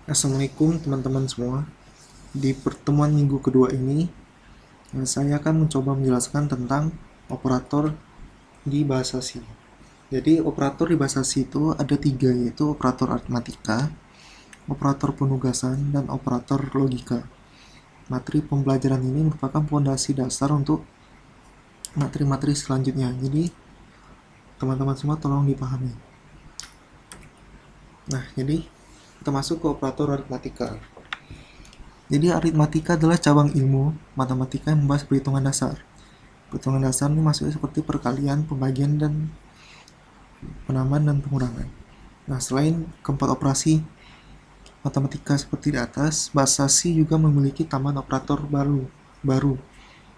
Assalamualaikum teman-teman semua. Di pertemuan minggu kedua ini, saya akan mencoba menjelaskan tentang operator di bahasa C. Jadi operator di bahasa C itu ada tiga, yaitu operator aritmatika, operator penugasan, dan operator logika. Materi pembelajaran ini merupakan fondasi dasar untuk materi-materi selanjutnya. Jadi teman-teman semua tolong dipahami. Nah, jadi kita masuk ke operator aritmatika. Jadi aritmatika adalah cabang ilmu matematika yang membahas perhitungan dasar. Perhitungan dasar ini maksudnya seperti perkalian, pembagian, dan penambahan dan pengurangan. Nah, selain keempat operasi matematika seperti di atas, bahasa C juga memiliki tambahan operator baru,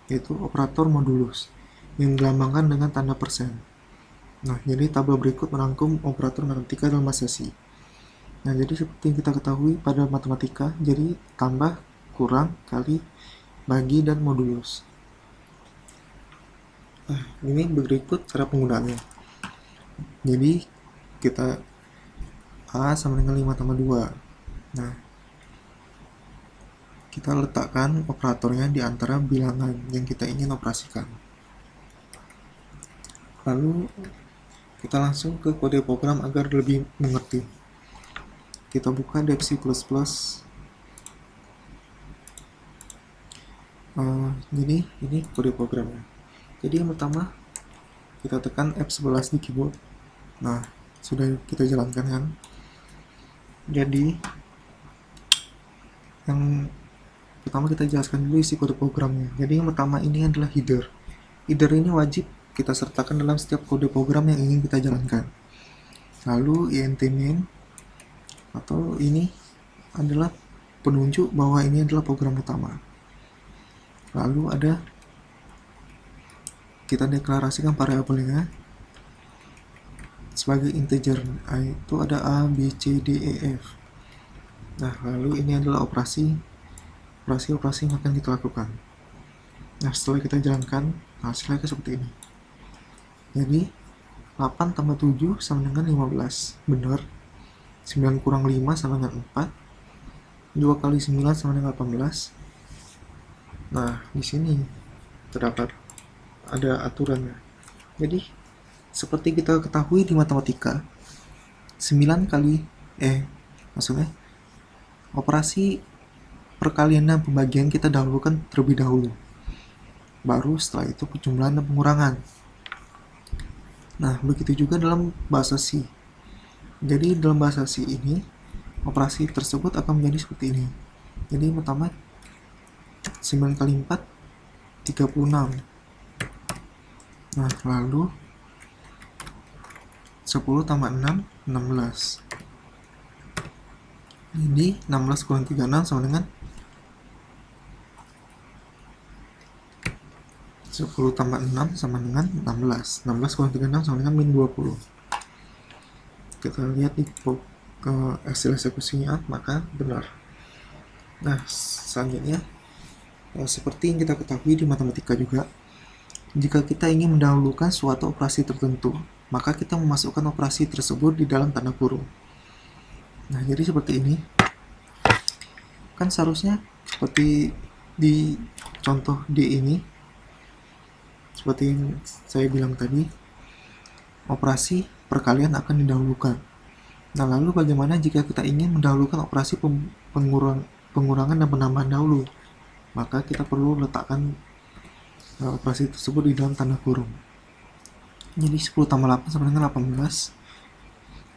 yaitu operator modulus, yang dilambangkan dengan tanda persen. Nah, jadi tabel berikut merangkum operator matematika dalam bahasa C. Nah, jadi seperti yang kita ketahui pada matematika, jadi tambah, kurang, kali, bagi, dan modulus. Nah, ini berikut cara penggunaannya. Jadi, kita A sama dengan 5 tambah 2. Nah, kita letakkan operatornya di antara bilangan yang kita ingin operasikan. Lalu, kita langsung ke kode program agar lebih mengerti. Kita buka Dev C++. Jadi ini kode programnya. Jadi yang pertama kita tekan F11 di keyboard. Nah, sudah kita jalankan kan. Jadi yang pertama kita jelaskan dulu isi kode programnya. Jadi yang pertama ini adalah header. Header ini wajib kita sertakan dalam setiap kode program yang ingin kita jalankan. Lalu int main, atau ini adalah penunjuk bahwa ini adalah program utama. Lalu ada kita deklarasikan variabelnya sebagai integer. Itu ada A, B, C, D, E, F. Nah, lalu ini adalah operasi yang akan kita lakukan. Nah, setelah kita jalankan, hasilnya seperti ini. Jadi 8 tambah 7 sama dengan 15. Benar. 9 kurang 5 sama dengan 4. 2 kali 9 sama dengan 18. Nah, di sini terdapat ada aturannya. Jadi, seperti kita ketahui di matematika, 9 kali maksudnya operasi perkalian dan pembagian kita dahulukan terlebih dahulu. Baru setelah itu penjumlahan dan pengurangan. Nah, begitu juga dalam bahasa C. Jadi dalam bahasa C ini, operasi tersebut akan menjadi seperti ini. Jadi pertama 9 kali 4 36. Nah, lalu 10 tambah 6 16. Ini 16 kurang 36 sama dengan 10 tambah 6 sama dengan 16. 16 kurang 36 sama dengan min 20. Kita lihat di hasil eksekusinya, maka benar. Nah, selanjutnya seperti yang kita ketahui di matematika juga, jika kita ingin mendahulukan suatu operasi tertentu, maka kita memasukkan operasi tersebut di dalam tanda kurung. Nah, jadi seperti ini. Kan seharusnya seperti di contoh D ini, seperti yang saya bilang tadi, operasi perkalian akan didahulukan. Nah, lalu bagaimana jika kita ingin mendahulukan operasi pengurangan dan penambahan dahulu? Maka kita perlu letakkan operasi tersebut di dalam tanda kurung. Jadi 10 tambah 8 sama dengan 18.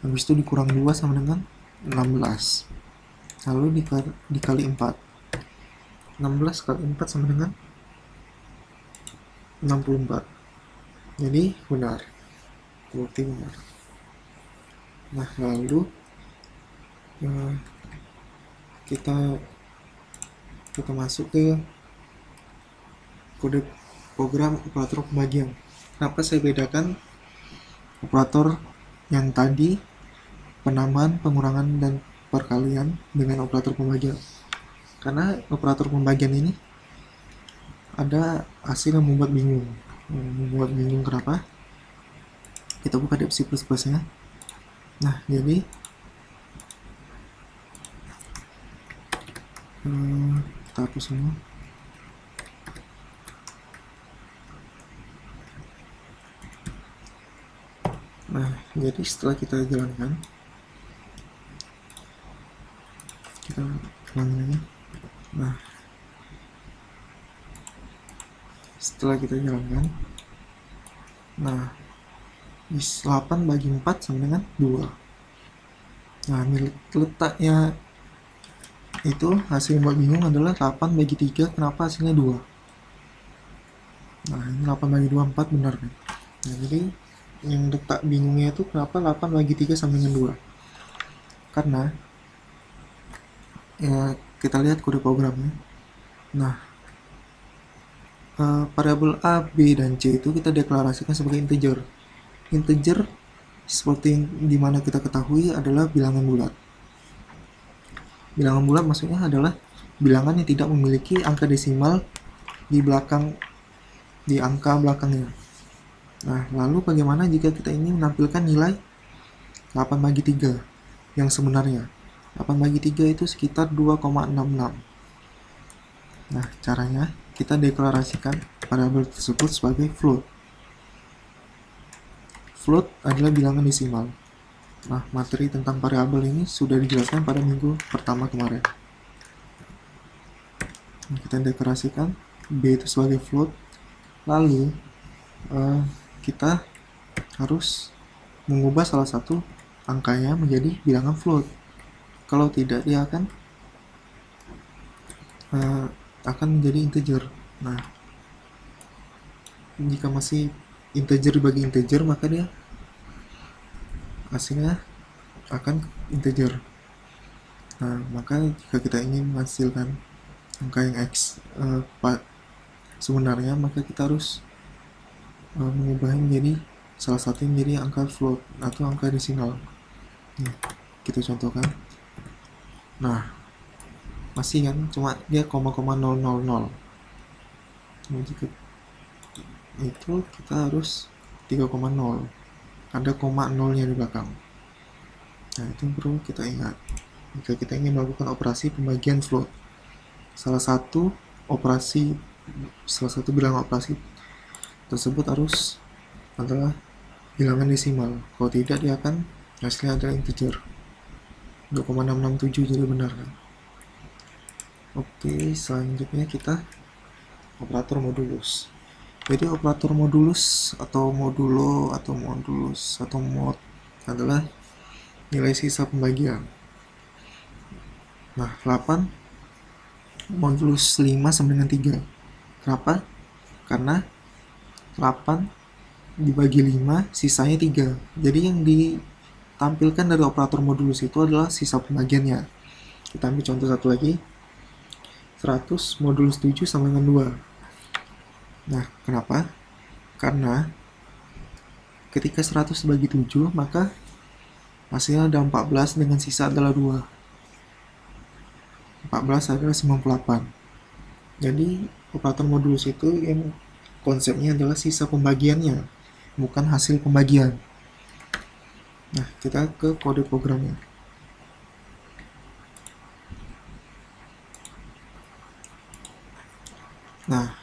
Habis itu dikurang 2 sama dengan 16. Lalu dikali 4. 16 kali 4 sama dengan 64. Jadi benar. Bukti benar. Nah, lalu kita masuk ke kode program operator pembagian. Kenapa saya bedakan operator yang tadi, penambahan, pengurangan, dan perkalian, dengan operator pembagian? Karena operator pembagian ini ada hasil yang membuat bingung. Kenapa? Kita buka Dev C++ nya. Nah, jadi kita hapus semua. Nah, jadi setelah kita jalankan, kita ulangin lagi. Nah, setelah kita jalankan, nah 8 bagi 4 sama dengan 2. Nah, letaknya itu hasil yang buat bingung adalah 8 bagi 3, kenapa hasilnya 2. Nah, ini 8 bagi 2, 4 benar kan. Nah, jadi yang letak bingungnya itu kenapa 8 bagi 3 sama dengan 2. Karena ya, kita lihat kode programnya. Nah, variabel A, B, dan C itu kita deklarasikan sebagai integer. Integer seperti yang dimana kita ketahui adalah bilangan bulat. Bilangan bulat maksudnya adalah bilangan yang tidak memiliki angka desimal di angka belakangnya. Nah, lalu bagaimana jika kita ingin menampilkan nilai 8 bagi 3 yang sebenarnya? 8 bagi 3 itu sekitar 2,66. Nah, caranya kita deklarasikan variabel tersebut sebagai float. Float adalah bilangan desimal. Nah, materi tentang variabel ini sudah dijelaskan pada minggu pertama kemarin. Kita deklarasikan B itu sebagai float. Lalu kita harus mengubah salah satu angkanya menjadi bilangan float. Kalau tidak, dia akan menjadi integer. Nah, jika masih integer bagi integer, maka dia hasilnya akan integer. Nah, maka jika kita ingin menghasilkan angka yang X sebenarnya, maka kita harus mengubahnya menjadi salah satu menjadi angka float atau angka desimal. Nah, kita contohkan. Nah, masih kan, cuma dia 0,000. Nah, jika itu kita harus 3,0. Ada koma nolnya di belakang. Nah, itu perlu kita ingat jika kita ingin melakukan operasi pembagian float. Salah satu bilangan operasi tersebut adalah bilangan desimal. Kalau tidak, dia akan hasilnya adalah integer. 2,667 jadi benar kan. Oke, selanjutnya kita operator modulus. Jadi operator modulus atau modulo atau modulus atau mod adalah nilai sisa pembagian. Nah, 8 modulus 5 sama dengan 3. Kenapa? Karena 8 dibagi 5, sisanya 3. Jadi yang ditampilkan dari operator modulus itu adalah sisa pembagiannya. Kita ambil contoh satu lagi. 100 modulus 7 sama dengan 2. Nah, kenapa? Karena ketika 100 dibagi 7, maka hasilnya ada 14 dengan sisa adalah 2. 14 adalah 98. Jadi, operator modulus itu yang konsepnya adalah sisa pembagiannya, bukan hasil pembagian. Nah, kita ke kode programnya. Nah,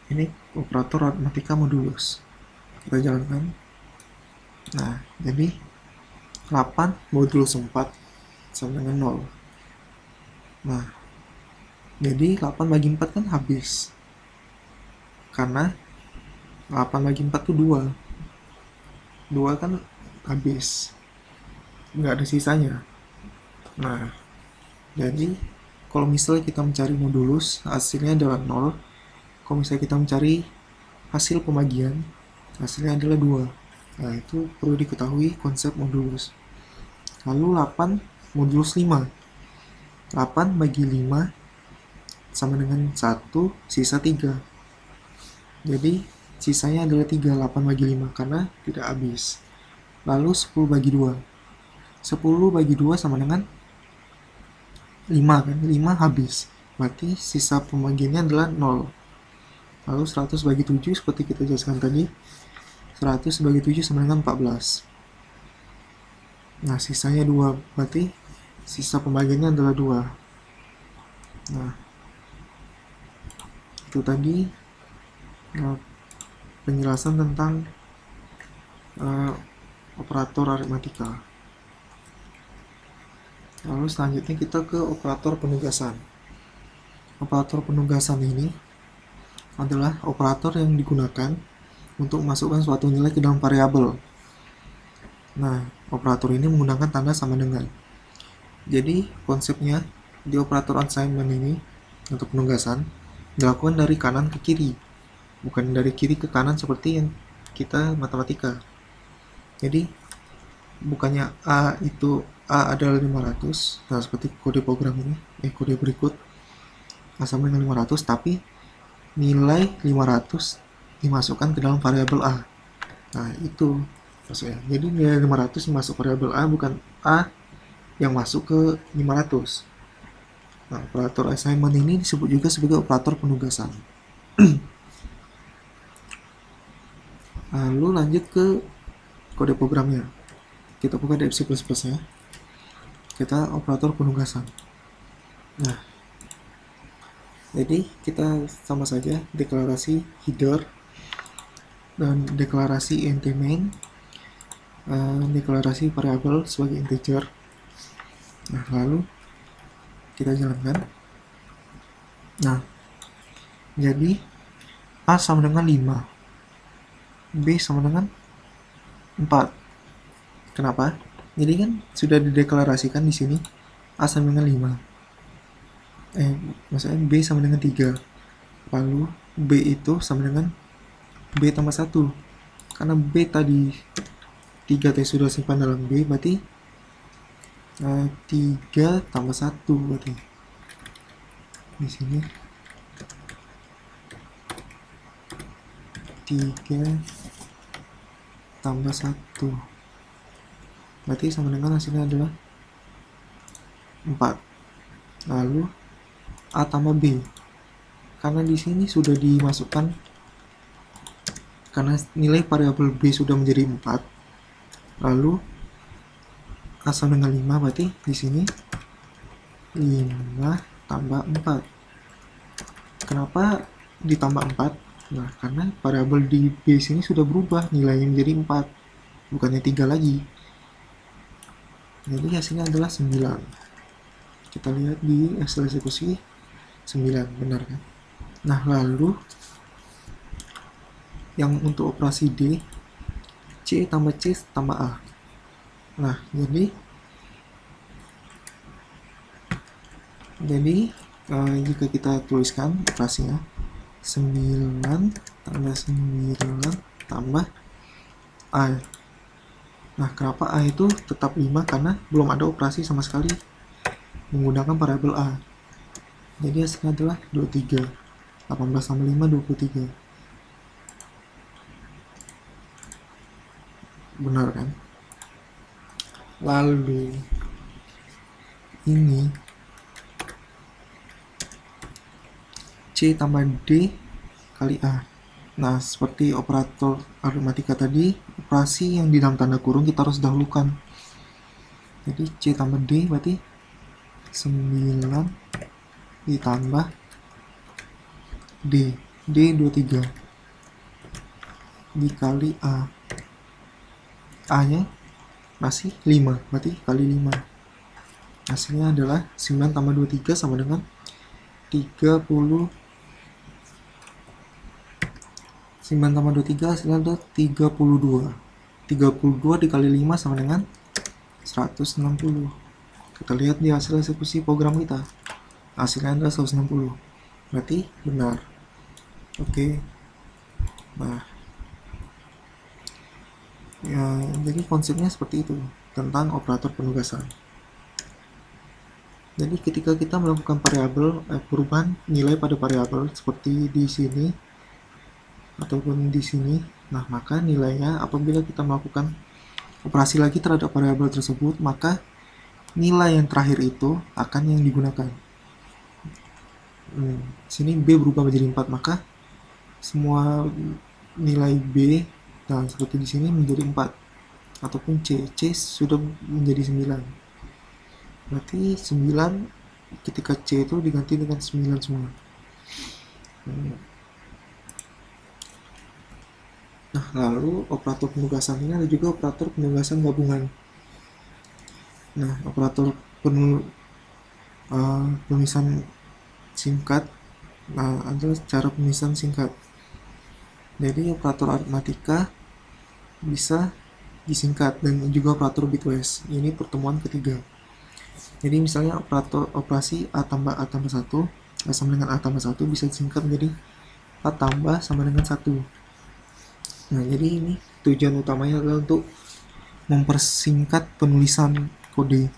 ini operator aritmatika modulus. Kita jalankan. Nah, jadi 8 modulus 4 sama dengan 0. Nah, jadi 8 bagi 4 kan habis. Karena 8 bagi 4 itu 2. 2 kan habis. Nggak ada sisanya. Nah, jadi kalau misalnya kita mencari modulus, hasilnya adalah 0. Kalau misalnya kita mencari hasil pembagian, hasilnya adalah 2. Nah, itu perlu diketahui konsep modulus. Lalu 8 modulus 5. 8 bagi 5 sama dengan 1, sisa 3. Jadi, sisanya adalah 3, 8 bagi 5, karena tidak habis. Lalu 10 bagi 2. 10 bagi 2 sama dengan 5 kan? 5 habis. Berarti sisa pembagiannya adalah 0. Lalu 100 bagi 7 seperti kita jelaskan tadi. 100 bagi 7 sama dengan 14. Nah, sisanya 2. Berarti sisa pembagiannya adalah 2. Nah, itu tadi penjelasan tentang operator aritmatika. Lalu selanjutnya kita ke operator penugasan. Operator penugasan ini adalah operator yang digunakan untuk memasukkan suatu nilai ke dalam variabel. Nah, operator ini menggunakan tanda sama dengan. Jadi, konsepnya di operator assignment ini untuk penugasan dilakukan dari kanan ke kiri, bukan dari kiri ke kanan seperti yang kita matematika. Jadi, bukannya A adalah 500, nah seperti kode program ini, kode berikut A sama dengan 500, tapi nilai 500 dimasukkan ke dalam variabel A. Nah, itu maksudnya. Jadi nilai 500 masuk variabel A, bukan A yang masuk ke 500. Nah, operator assignment ini disebut juga sebagai operator penugasan. Lalu lanjut ke kode programnya. Kita buka di C++ ya. Kita operator penugasan. Nah, jadi kita sama saja deklarasi header dan deklarasi int main, deklarasi variabel sebagai integer. Nah, lalu kita jalankan. Nah, jadi A sama dengan 5, B sama dengan 4. Kenapa? Jadi kan sudah dideklarasikan di sini A sama dengan 5. Maksudnya B sama dengan 3. Lalu B itu sama dengan B tambah 1. Karena B tadi 3 tadi sudah simpan dalam B, berarti 3 tambah 1 berarti. Di sini 3 tambah 1. Berarti sama dengan hasilnya adalah 4. Lalu A tambah B. Karena di sini sudah dimasukkan, karena nilai variabel B sudah menjadi 4. Lalu A sama dengan 5, berarti di sini 5 tambah 4. Kenapa ditambah 4? Nah, karena variabel di B sini sudah berubah, nilainya menjadi 4, bukannya 3 lagi. Jadi hasilnya adalah 9. Kita lihat di hasil eksekusi 9, benar kan? Nah, lalu yang untuk operasi D, C tambah C tambah A. Nah, jadi jika kita tuliskan operasinya 9 tambah 9 tambah A. Nah, kenapa A itu tetap 5? Karena belum ada operasi sama sekali menggunakan variabel A. Jadi hasilnya adalah 23. 18 tambah 5, 23. Benar kan? Lalu ini C tambah D kali A. Nah, seperti operator aritmatika tadi, operasi yang di dalam tanda kurung kita harus dahulukan. Jadi C tambah D berarti 9 ditambah D. D 23 dikali A. A-nya masih 5, berarti kali 5. Hasilnya adalah 9 tambah 23 sama dengan 30. 9 tambah 23 hasilnya adalah 32. 32 dikali 5 sama dengan 160. Kita lihat di hasil eksekusi program kita. Hasilnya adalah 160. Berarti benar. Oke. Nah, ya, jadi konsepnya seperti itu tentang operator penugasan. Jadi ketika kita melakukan variabel perubahan nilai pada variabel seperti di sini ataupun di sini, nah maka nilainya apabila kita melakukan operasi lagi terhadap variabel tersebut, maka nilai yang terakhir itu akan yang digunakan. Sini B berubah menjadi 4, maka semua nilai B dan seperti di sini menjadi 4, ataupun C sudah menjadi 9. Berarti 9 ketika C itu diganti dengan 9 semua. Nah, lalu operator penugasan ini ada juga operator penugasan gabungan. Nah, operator penulisan singkat adalah cara penulisan singkat. Jadi operator aritmatika bisa disingkat, dan juga operator bitwise. Ini pertemuan ketiga. Jadi misalnya operasi A tambah 1 sama dengan A tambah 1 bisa disingkat menjadi A tambah sama dengan 1. Nah, jadi ini tujuan utamanya adalah untuk mempersingkat penulisan kode.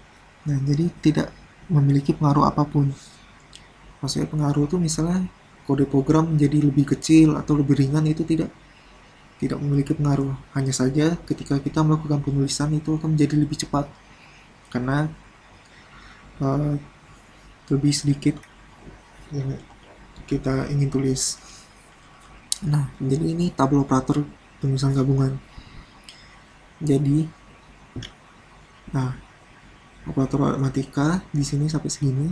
Nah, jadi tidak memiliki pengaruh apapun. Maksudnya pengaruh itu misalnya kode program menjadi lebih kecil atau lebih ringan, itu tidak memiliki pengaruh. Hanya saja ketika kita melakukan penulisan itu akan menjadi lebih cepat karena lebih sedikit yang kita ingin tulis. Nah, jadi ini tabel operator penulisan gabungan. Jadi, operator aritmatika di sini sampai segini.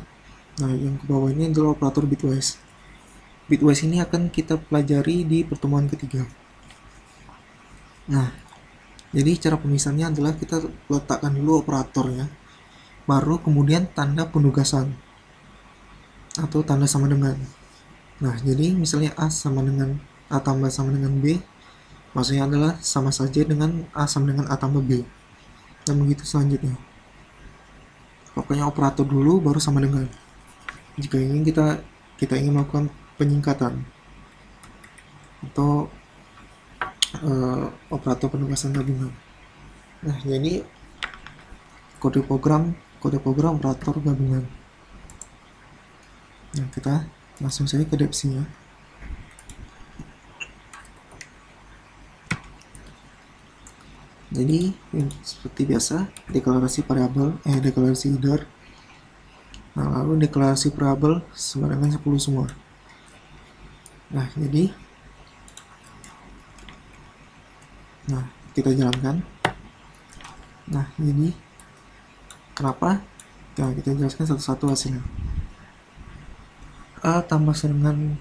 Nah, yang ke bawah ini adalah operator bitwise. Bitwise ini akan kita pelajari di pertemuan ketiga. Nah, jadi cara penulisannya adalah kita letakkan dulu operatornya, baru kemudian tanda penugasan atau tanda sama dengan. Nah, jadi misalnya A tambah sama dengan B, maksudnya adalah sama saja dengan A sama dengan A tambah B, dan begitu selanjutnya. Pokoknya operator dulu baru sama dengan. Jika ingin kita ingin melakukan penyingkatan atau operator penugasan gabungan. Nah, jadi kode program operator gabungan. Nah, kita langsung saja ke depsinya. Jadi seperti biasa, deklarasi variabel, deklarasi header. Nah, lalu deklarasi variabel sama dengan 10 semua. Nah, jadi kita jalankan. Nah, jadi kenapa? Nah, kita jelaskan satu-satu hasilnya. A tambah sama dengan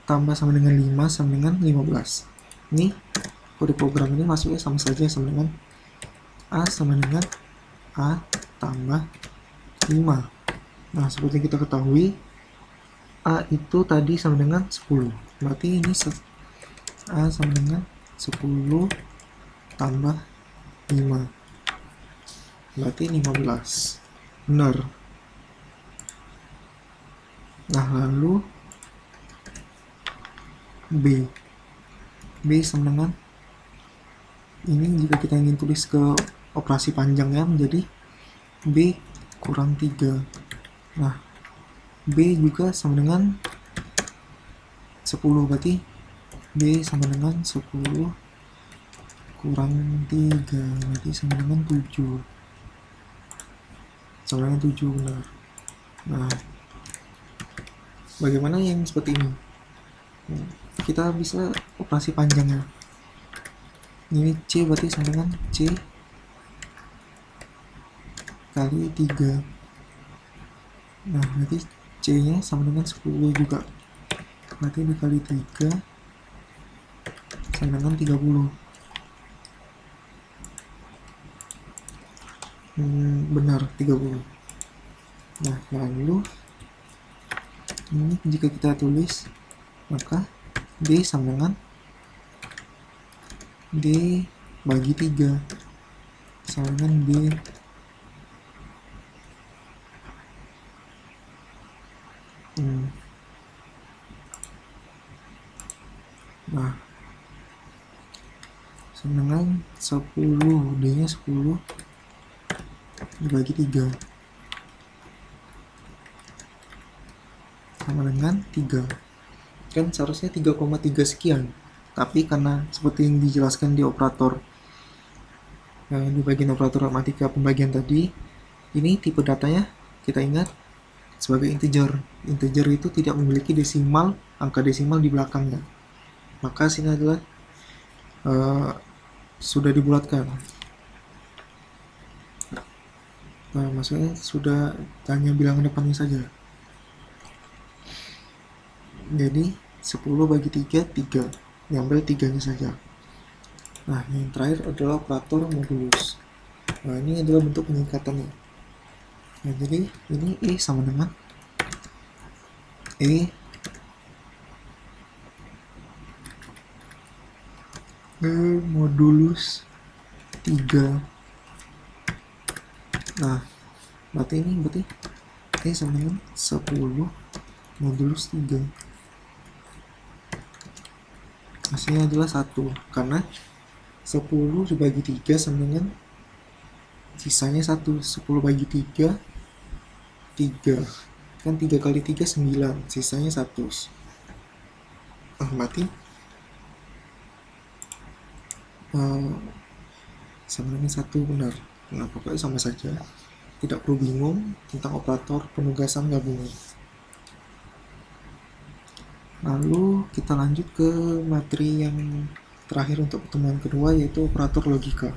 5 sama dengan 15. Ini kode program ini masuknya sama saja, sama dengan A sama dengan A tambah 5. Nah, seperti kita ketahui, A itu tadi sama dengan 10. Berarti ini A sama dengan 10 tambah 5. Berarti 15. Benar. Nah, lalu B sama dengan ini, jika kita ingin tulis ke operasi panjangnya menjadi B kurang 3. Nah, B juga sama dengan 10, berarti B sama dengan 10 kurang 3, berarti sama dengan 7. Sama dengan 7, benar. Nah, bagaimana yang seperti ini? Kita bisa operasi panjangnya. Ini C berarti sama dengan C kali 3. Nah, berarti C nya sama dengan 10 juga, berarti dikali 3 sama dengan 30. Benar, 30. Nah, lalu ini jika kita tulis, maka D sama dengan D bagi 3 sama dengan D nah, sama dengan 10, D nya 10 dibagi 3 sama dengan 3. Kan seharusnya 3,3 sekian, tapi karena seperti yang dijelaskan di operator di bagian operator aritmatika pembagian tadi, ini tipe datanya kita ingat sebagai integer. Integer itu tidak memiliki desimal, angka desimal di belakangnya, maka sini adalah sudah dibulatkan. Nah, maksudnya sudah hanya bilangan depannya saja. Jadi 10 bagi 3, 3. Diambil 3-nya saja. Nah, yang terakhir adalah operator modulus. Nah, ini adalah bentuk penyingkatannya. Nah, jadi ini E sama dengan E modulus 3. Nah, berarti E sama dengan 10 modulus 3. Hasilnya adalah 1, karena 10 dibagi 3 sama dengan sisanya 1. 10 bagi 3, 3. Kan 3 kali 3, 9. Sisanya 1. Berarti sama dengan 1 benar. Nah, pokoknya sama saja. Tidak perlu bingung tentang operator penugasan gabungan. Lalu kita lanjut ke materi yang terakhir untuk pertemuan kedua, yaitu operator logika.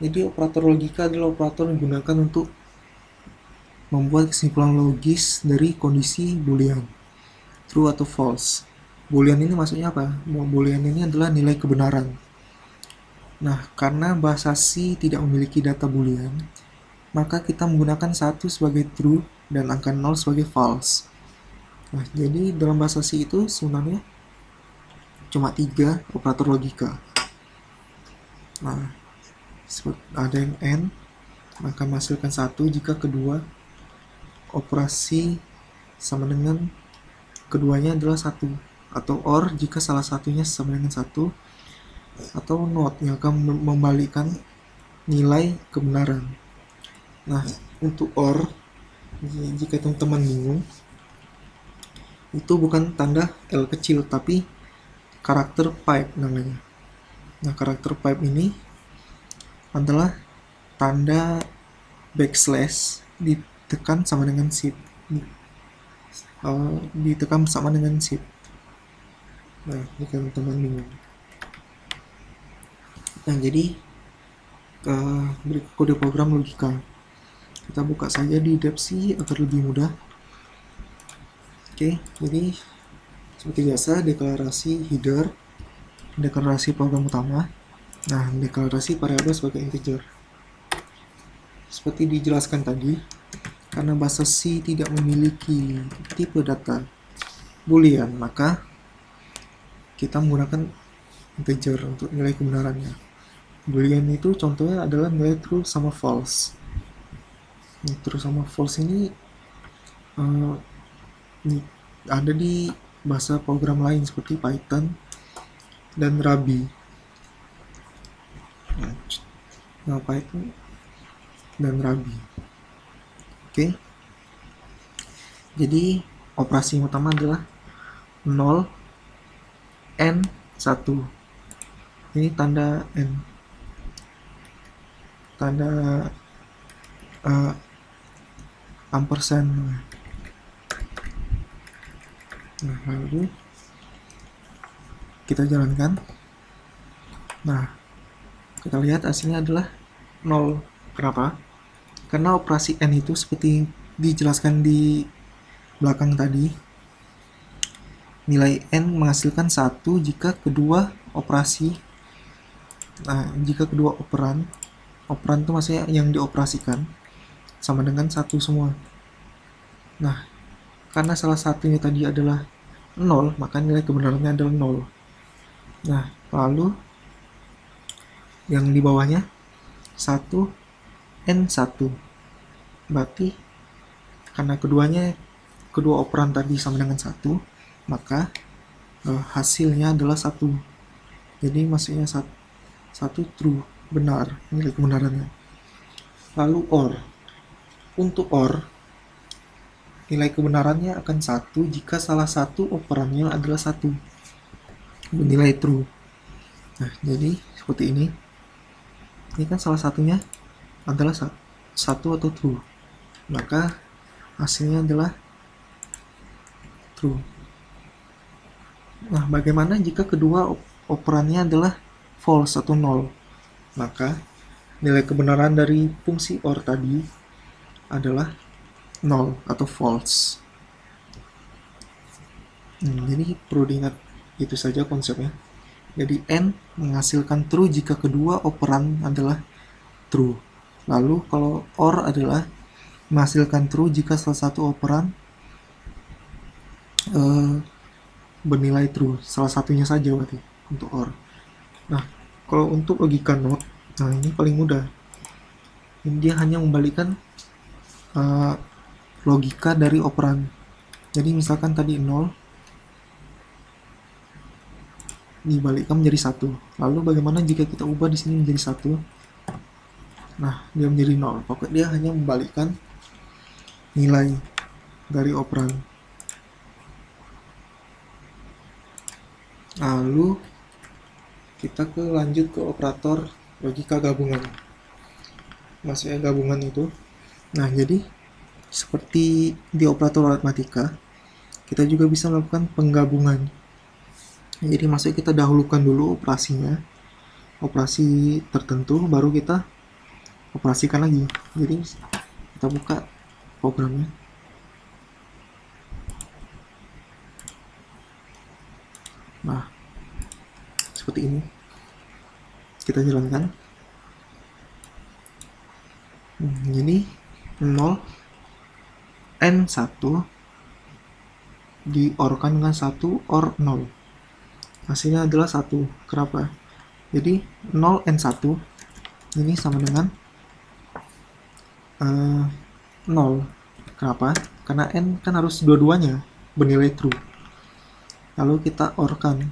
Jadi operator logika adalah operator yang digunakan untuk membuat kesimpulan logis dari kondisi boolean, true atau false. Boolean ini maksudnya apa? Boolean ini adalah nilai kebenaran. Nah, karena bahasa C tidak memiliki data boolean, maka kita menggunakan 1 sebagai true dan angka 0 sebagai false. Nah, jadi dalam bahasa C itu sebenarnya cuma 3 operator logika. Nah, ada yang N, maka menghasilkan 1 jika kedua operasi sama dengan keduanya adalah 1, atau OR jika salah satunya sama dengan 1, atau NOT yang akan membalikkan nilai kebenaran. Nah, untuk OR, jika teman-teman bingung, itu bukan tanda L kecil, tapi karakter pipe namanya. Nah, karakter pipe ini adalah tanda backslash ditekan sama dengan shift. Ditekan sama dengan shift. Nah, jika teman-teman bingung. Nah, jadi kode program logika. Kita buka saja di Depsi agar lebih mudah. Oke, jadi seperti biasa, deklarasi header, deklarasi program utama, nah deklarasi variabel sebagai integer. Seperti dijelaskan tadi, karena bahasa C tidak memiliki tipe data boolean, maka kita menggunakan integer untuk nilai kebenarannya. Boolean itu contohnya adalah nilai true sama false. True sama false ini ada di bahasa program lain seperti Python dan Ruby. Nah, Python dan Ruby. Oke. Jadi operasi yang utama adalah 0 N 1. Ini tanda N. Tanda ampersand. Nah, lalu kita jalankan. Nah, kita lihat hasilnya adalah 0. Kenapa? Karena operasi N itu seperti dijelaskan di belakang tadi, nilai N menghasilkan 1 jika kedua operasi, nah jika kedua operan itu maksudnya yang dioperasikan sama dengan 1 semua. Nah, karena salah satunya tadi adalah 0, maka nilai kebenarannya adalah 0. Nah, lalu yang di bawahnya 1 N1. Berarti karena kedua operan tadi sama dengan 1, maka hasilnya adalah 1. Jadi maksudnya 1 true, benar, nilai kebenarannya. Lalu OR. Untuk OR, nilai kebenarannya akan 1 jika salah satu operannya adalah 1. Nilai true. Nah, jadi seperti ini. Ini kan salah satunya adalah 1 atau true. Maka hasilnya adalah true. Nah, bagaimana jika kedua operannya adalah false atau 0? Maka nilai kebenaran dari fungsi OR tadi adalah 0 atau false. Jadi perlu diingat itu saja konsepnya. Jadi N menghasilkan true jika kedua operan adalah true. Lalu kalau OR adalah menghasilkan true jika salah satu operan bernilai true, salah satunya saja berarti untuk OR. Nah, kalau untuk logika NOT, nah ini paling mudah. Ini dia hanya membalikkan logika dari operan. Jadi misalkan tadi 0 dibalikkan menjadi 1. Lalu bagaimana jika kita ubah di sini menjadi 1? Nah, dia menjadi 0. Pokoknya dia hanya membalikkan nilai dari operan. Lalu kita lanjut ke operator logika gabungan. Maksudnya gabungan itu. Nah, jadi seperti di operator aritmatika, kita juga bisa melakukan penggabungan. Jadi maksudnya kita dahulukan dulu operasinya, operasi tertentu, baru kita operasikan lagi. Jadi kita buka programnya. Nah, seperti ini. Kita jalankan. Jadi 0 N1 di-OR-kan dengan 1 OR 0. Hasilnya adalah 1. Kenapa? Jadi 0 N1 ini sama dengan 0. Kenapa? Karena N kan harus dua-duanya bernilai true. Lalu kita OR-kan.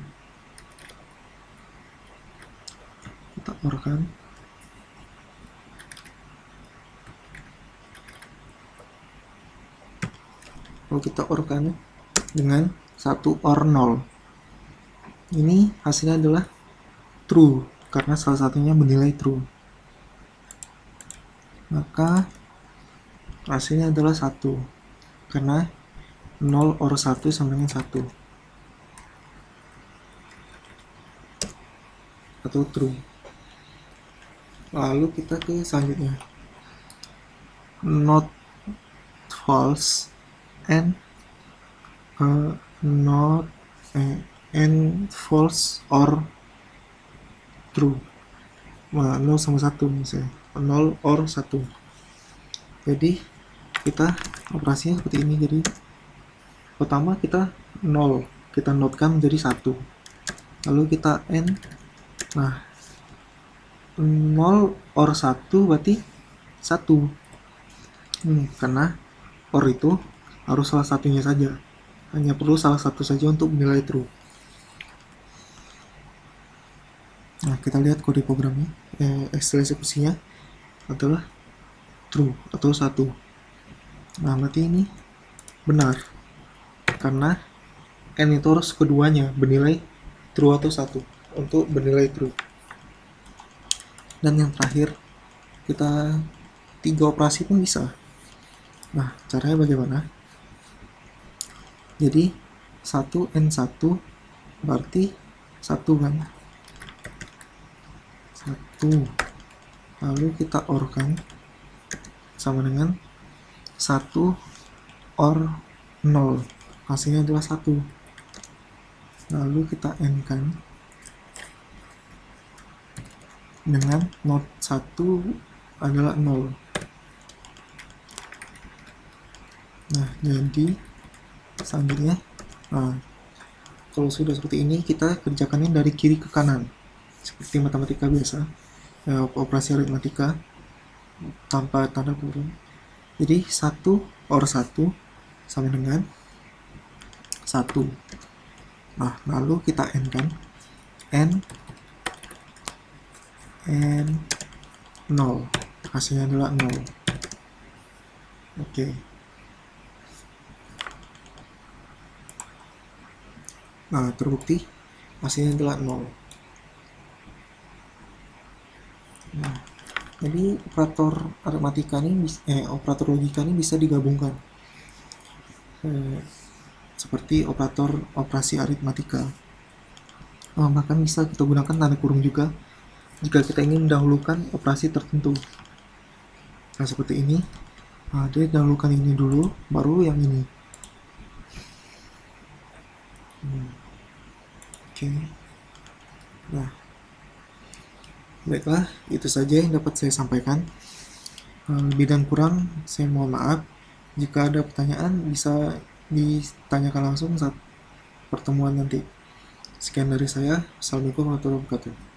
Lalu kita OR-kan dengan 1 OR 0. Ini hasilnya adalah true, karena salah satunya bernilai true. Maka hasilnya adalah 1, karena 0 OR 1 sama dengan 1. Atau true. Lalu kita ke selanjutnya. Not false and false or true. Nah, 0 sama 1 misalnya. 0 or 1. Jadi kita operasinya seperti ini. Jadi pertama kita 0, kita notkan menjadi 1. Lalu kita N. Nah, 0 or 1 berarti 1. Karena OR itu harus salah satunya saja. Hanya perlu salah satu saja untuk menilai true. Nah, kita lihat kode programnya. Hasil eksekusinya adalah true atau 1. Nah, berarti ini benar. Karena N itu harus keduanya bernilai true atau 1 untuk bernilai true. Dan yang terakhir, kita 3 operasi pun bisa. Nah, caranya bagaimana? Jadi 1 N1 berarti 1 kan? 1. Lalu kita OR-kan sama dengan 1 OR 0. Hasilnya adalah 1. Lalu kita N-kan dengan not 1 adalah 0. Nah, jadi selanjutnya, kalau sudah seperti ini, kita kerjakannya dari kiri ke kanan seperti matematika biasa, operasi aritmatika tanpa tanda kurung. Jadi 1 OR 1 sama dengan 1. Nah, lalu kita N kan, N 0, hasilnya adalah 0. Oke. Nah, terbukti hasilnya adalah 0. Nah, jadi operator aritmatika ini, operator logika ini bisa digabungkan seperti operator operasi aritmatika. Bahkan bisa kita gunakan tanda kurung juga jika kita ingin mendahulukan operasi tertentu. Nah, seperti ini. Nah, dia dahulukan ini dulu, baru yang ini. Oke. Nah, baiklah, itu saja yang dapat saya sampaikan. Lebih dan kurang, saya mohon maaf. Jika ada pertanyaan, bisa ditanyakan langsung saat pertemuan nanti. Sekian dari saya. Assalamualaikum warahmatullahi wabarakatuh.